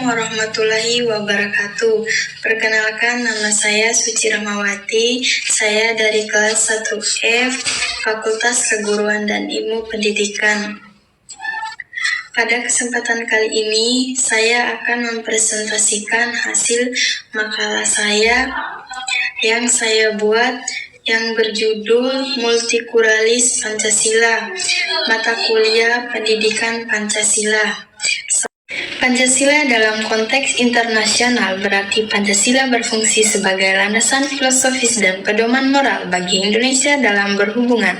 warahmatullahi wabarakatuh. Perkenalkan, nama saya Suci Rahmawati. Saya dari kelas 1F, Fakultas Keguruan dan Ilmu Pendidikan. Pada kesempatan kali ini, saya akan mempresentasikan hasil makalah saya yang saya buat yang berjudul Multikuralis Pancasila, Mata Kuliah Pendidikan Pancasila. Pancasila dalam konteks internasional berarti Pancasila berfungsi sebagai landasan filosofis dan pedoman moral bagi Indonesia dalam berhubungan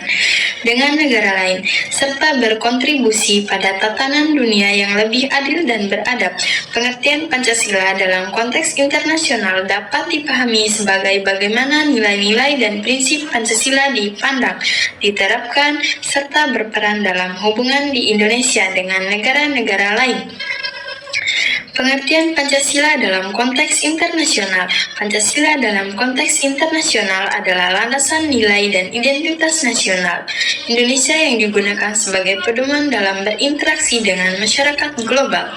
dengan negara lain, serta berkontribusi pada tatanan dunia yang lebih adil dan beradab. Pengertian Pancasila dalam konteks internasional dapat dipahami sebagai bagaimana nilai-nilai dan prinsip Pancasila dipandang, diterapkan, serta berperan dalam hubungan di Indonesia dengan negara-negara lain. Pengertian Pancasila dalam konteks internasional. Pancasila dalam konteks internasional adalah landasan nilai dan identitas nasional Indonesia yang digunakan sebagai pedoman dalam berinteraksi dengan masyarakat global.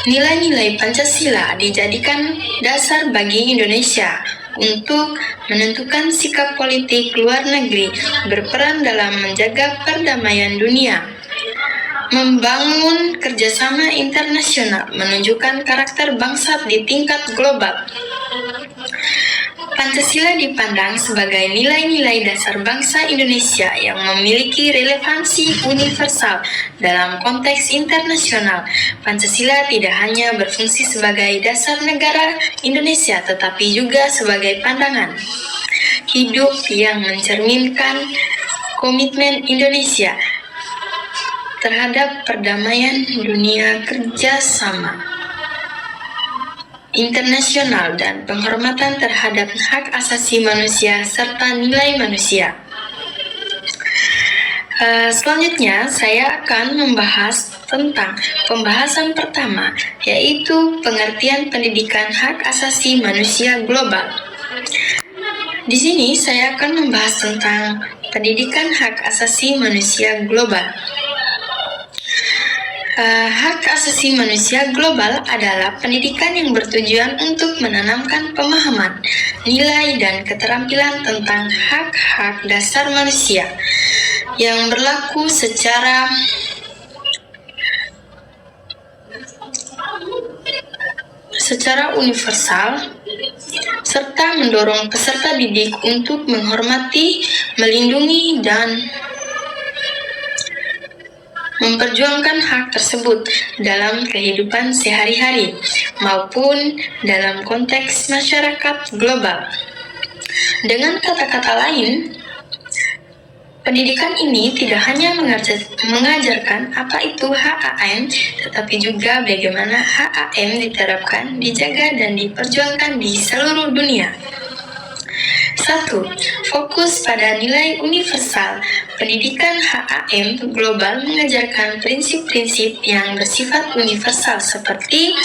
Nilai-nilai Pancasila dijadikan dasar bagi Indonesia untuk menentukan sikap politik luar negeri, berperan dalam menjaga perdamaian dunia, membangun kerjasama internasional, menunjukkan karakter bangsa di tingkat global. Pancasila dipandang sebagai nilai-nilai dasar bangsa Indonesia yang memiliki relevansi universal dalam konteks internasional. Pancasila tidak hanya berfungsi sebagai dasar negara Indonesia, tetapi juga sebagai pandangan hidup yang mencerminkan komitmen Indonesia terhadap perdamaian dunia, kerjasama internasional, dan penghormatan terhadap hak asasi manusia serta nilai manusia. Selanjutnya, saya akan membahas tentang pembahasan pertama, yaitu pengertian pendidikan hak asasi manusia global. Di sini saya akan membahas tentang pendidikan hak asasi manusia global. Hak asasi manusia global adalah pendidikan yang bertujuan untuk menanamkan pemahaman, nilai, dan keterampilan tentang hak-hak dasar manusia yang berlaku secara universal, serta mendorong peserta didik untuk menghormati, melindungi, dan memperjuangkan hak tersebut dalam kehidupan sehari-hari maupun dalam konteks masyarakat global. Dengan kata-kata lain, pendidikan ini tidak hanya mengajarkan apa itu HAM, tetapi juga bagaimana HAM diterapkan, dijaga, dan diperjuangkan di seluruh dunia. 1. Fokus pada nilai universal. Pendidikan HAM global mengajarkan prinsip-prinsip yang bersifat universal seperti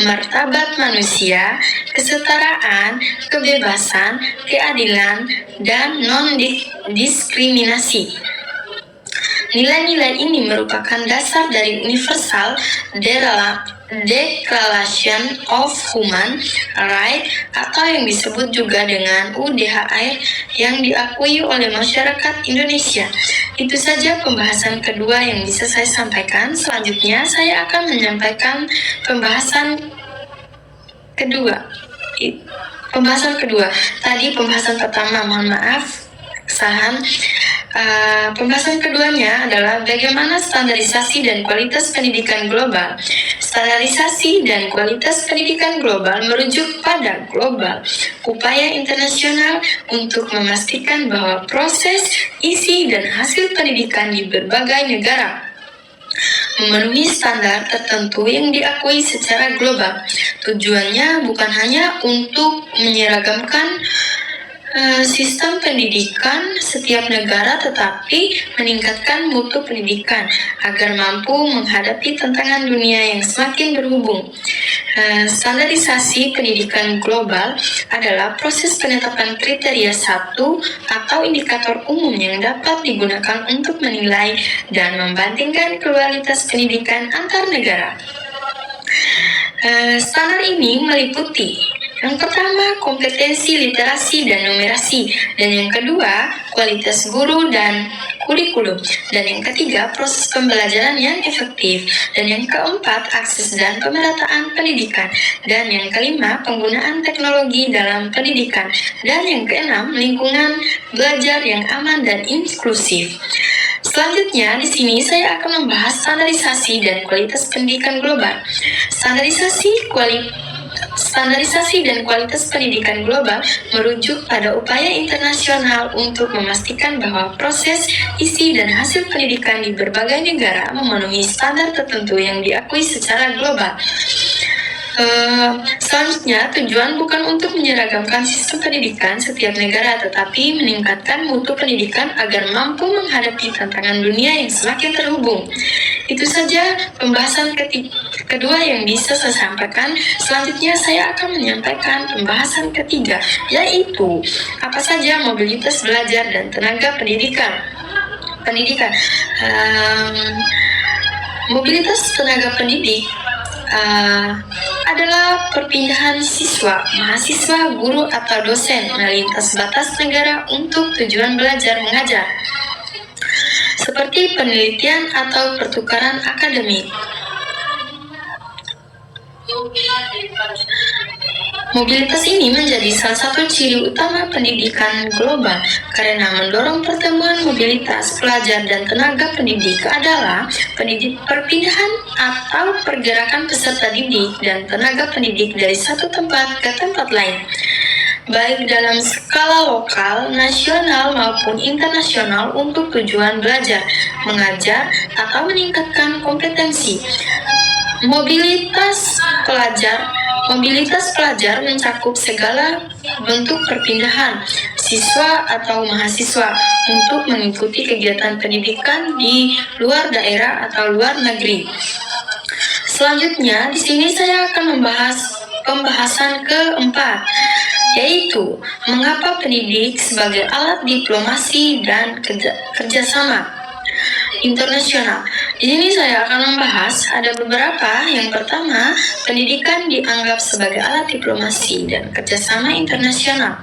martabat manusia, kesetaraan, kebebasan, keadilan, dan non-diskriminasi. Nilai-nilai ini merupakan dasar dari Universal Declaration of Human Rights atau yang disebut juga dengan UDHR yang diakui oleh masyarakat Indonesia. Itu saja pembahasan kedua yang bisa saya sampaikan. Selanjutnya saya akan menyampaikan pembahasan kedua. Tadi pembahasan pertama, mohon maaf, kesalahan. Pembahasan keduanya adalah bagaimana standarisasi dan kualitas pendidikan global. Standarisasi dan kualitas pendidikan global merujuk pada global, upaya internasional untuk memastikan bahwa proses, isi, dan hasil pendidikan di berbagai negara memenuhi standar tertentu yang diakui secara global. Tujuannya bukan hanya untuk menyeragamkan sistem pendidikan setiap negara, tetapi meningkatkan mutu pendidikan agar mampu menghadapi tantangan dunia yang semakin berhubung. Standarisasi pendidikan global adalah proses penetapan kriteria satu atau indikator umum yang dapat digunakan untuk menilai dan membandingkan kualitas pendidikan antar negara. Standar ini meliputi yang pertama, kompetensi literasi dan numerasi, dan yang kedua, kualitas guru dan kurikulum, dan yang ketiga, proses pembelajaran yang efektif, dan yang keempat, akses dan pemerataan pendidikan, dan yang kelima, penggunaan teknologi dalam pendidikan, dan yang keenam, lingkungan belajar yang aman dan inklusif. Selanjutnya, di sini saya akan membahas standarisasi dan kualitas pendidikan global. Standarisasi dan kualitas pendidikan global merujuk pada upaya internasional untuk memastikan bahwa proses, isi, dan hasil pendidikan di berbagai negara memenuhi standar tertentu yang diakui secara global. Selanjutnya, tujuan bukan untuk menyeragamkan sistem pendidikan setiap negara, tetapi meningkatkan mutu pendidikan agar mampu menghadapi tantangan dunia yang semakin terhubung. Itu saja pembahasan kedua yang bisa saya sampaikan. Selanjutnya saya akan menyampaikan pembahasan ketiga, yaitu apa saja mobilitas belajar dan tenaga pendidikan. Mobilitas tenaga pendidik adalah perpindahan siswa, mahasiswa, guru, atau dosen melintas batas negara untuk tujuan belajar mengajar, seperti penelitian atau pertukaran akademik. Mobilitas ini menjadi salah satu ciri utama pendidikan global karena mendorong pertemuan mobilitas pelajar dan tenaga pendidik adalah perpindahan atau pergerakan peserta didik dan tenaga pendidik dari satu tempat ke tempat lain, baik dalam skala lokal, nasional, maupun internasional untuk tujuan belajar, mengajar, atau meningkatkan kompetensi. Mobilitas pelajar mencakup segala bentuk perpindahan siswa atau mahasiswa untuk mengikuti kegiatan pendidikan di luar daerah atau luar negeri. Selanjutnya, di sini saya akan membahas pembahasan keempat, yaitu mengapa pendidik sebagai alat diplomasi dan kerjasama internasional. Di sini saya akan membahas ada beberapa. Yang pertama, pendidikan dianggap sebagai alat diplomasi dan kerjasama internasional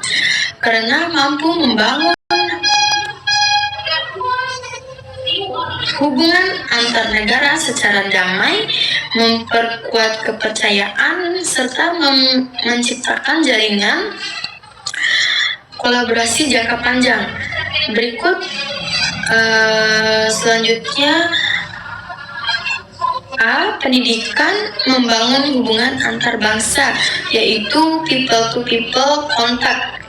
karena mampu membangun hubungan antar negara secara damai, memperkuat kepercayaan, serta menciptakan jaringan kolaborasi jangka panjang. Berikut selanjutnya, pendidikan membangun hubungan antar bangsa, yaitu people to people contact,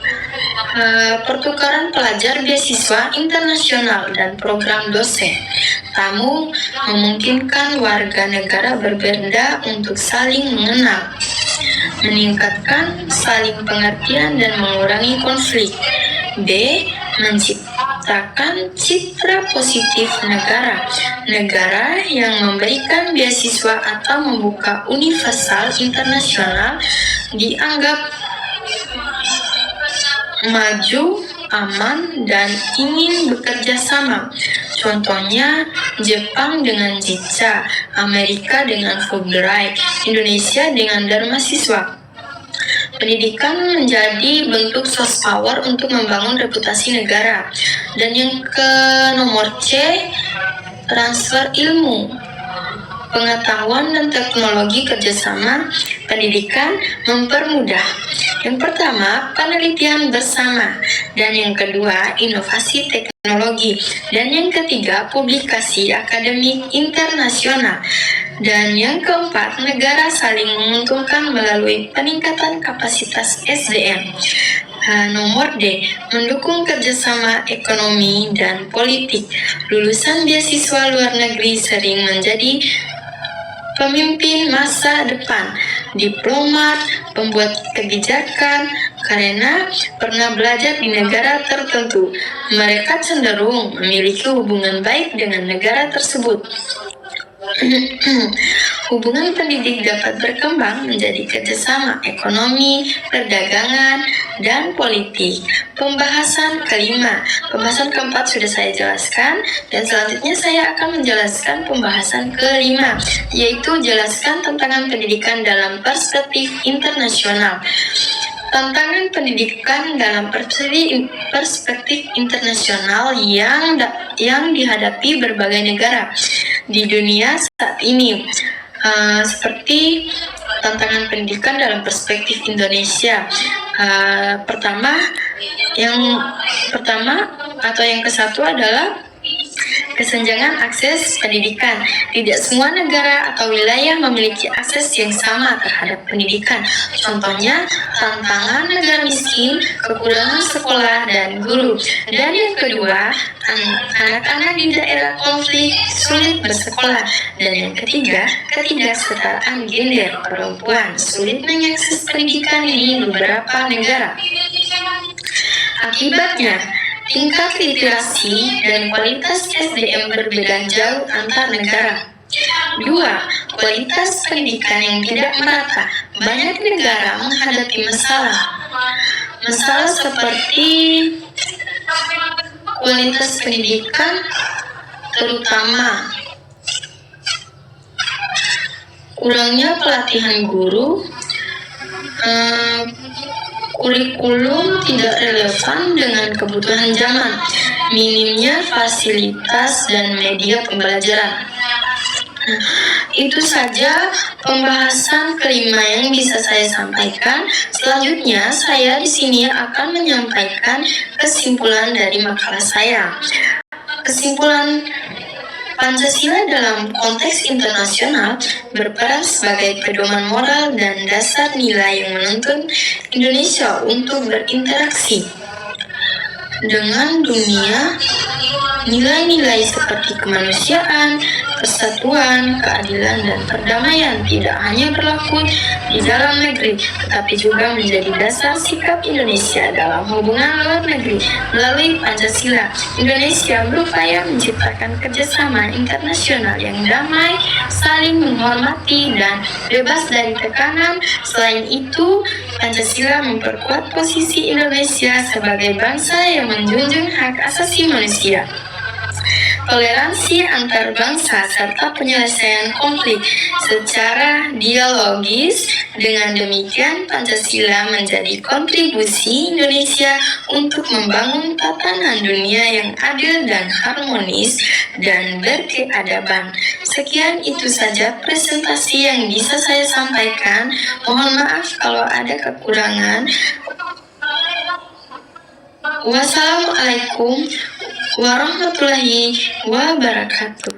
pertukaran pelajar beasiswa internasional dan program dosen tamu memungkinkan warga negara berbeda untuk saling mengenal, meningkatkan saling pengertian dan mengurangi konflik. B. Menciptakan citra positif negara yang memberikan beasiswa atau membuka universal internasional dianggap maju, aman, dan ingin bekerja sama. Contohnya, Jepang dengan JICA, Amerika dengan Fulbright, Indonesia dengan Dharma Siswa. Pendidikan menjadi bentuk soft power untuk membangun reputasi negara. Dan yang ke nomor C, transfer ilmu, pengetahuan dan teknologi kerjasama pendidikan mempermudah. Yang pertama, penelitian bersama, dan yang kedua, inovasi teknologi, dan yang ketiga, publikasi akademik internasional, dan yang keempat, negara saling menguntungkan melalui peningkatan kapasitas SDM. Nomor D, mendukung kerjasama ekonomi dan politik. Lulusan beasiswa luar negeri sering menjadi pemimpin masa depan, diplomat, pembuat kebijakan, karena pernah belajar di negara tertentu. Mereka cenderung memiliki hubungan baik dengan negara tersebut. Hubungan pendidik dapat berkembang menjadi kerjasama ekonomi, perdagangan, dan politik. Pembahasan keempat sudah saya jelaskan, dan selanjutnya saya akan menjelaskan pembahasan kelima, yaitu jelaskan tantangan pendidikan dalam perspektif internasional. Tantangan pendidikan dalam perspektif internasional yang dihadapi berbagai negara di dunia saat ini, seperti tantangan pendidikan dalam perspektif Indonesia. Yang ke-1 adalah kesenjangan akses pendidikan. Tidak semua negara atau wilayah memiliki akses yang sama terhadap pendidikan. Contohnya, tantangan negara miskin, kekurangan sekolah dan guru. Dan yang kedua, anak-anak di daerah konflik sulit bersekolah. Dan yang ketiga, ketidaksetaraan gender, perempuan sulit mengakses pendidikan di beberapa negara. Akibatnya, tingkat literasi dan kualitas SDM berbeda jauh antar negara. 2. Kualitas pendidikan yang tidak merata. Banyak negara menghadapi masalah seperti kualitas pendidikan, terutama kurangnya pelatihan guru, kurikulum tidak relevan dengan kebutuhan zaman, minimnya fasilitas dan media pembelajaran. Itu saja pembahasan kelima yang bisa saya sampaikan. Selanjutnya, saya di sini akan menyampaikan kesimpulan dari makalah saya. Kesimpulan, Pancasila dalam konteks internasional berperan sebagai pedoman moral dan dasar nilai yang menuntun Indonesia untuk berinteraksi dengan dunia. Nilai-nilai seperti kemanusiaan, persatuan, keadilan, dan perdamaian tidak hanya berlaku di dalam negeri, tetapi juga menjadi dasar sikap Indonesia dalam hubungan luar negeri. Melalui Pancasila, Indonesia berupaya menciptakan kerjasama internasional yang damai, saling menghormati, dan bebas dari tekanan. Selain itu, Pancasila memperkuat posisi Indonesia sebagai bangsa yang menjunjung hak asasi manusia, toleransi antar bangsa, serta penyelesaian konflik secara dialogis. Dengan demikian, Pancasila menjadi kontribusi Indonesia untuk membangun tatanan dunia yang adil dan harmonis dan berkeadaban. Sekian, itu saja presentasi yang bisa saya sampaikan. Mohon maaf kalau ada kekurangan. Wassalamualaikum warahmatullahi wabarakatuh.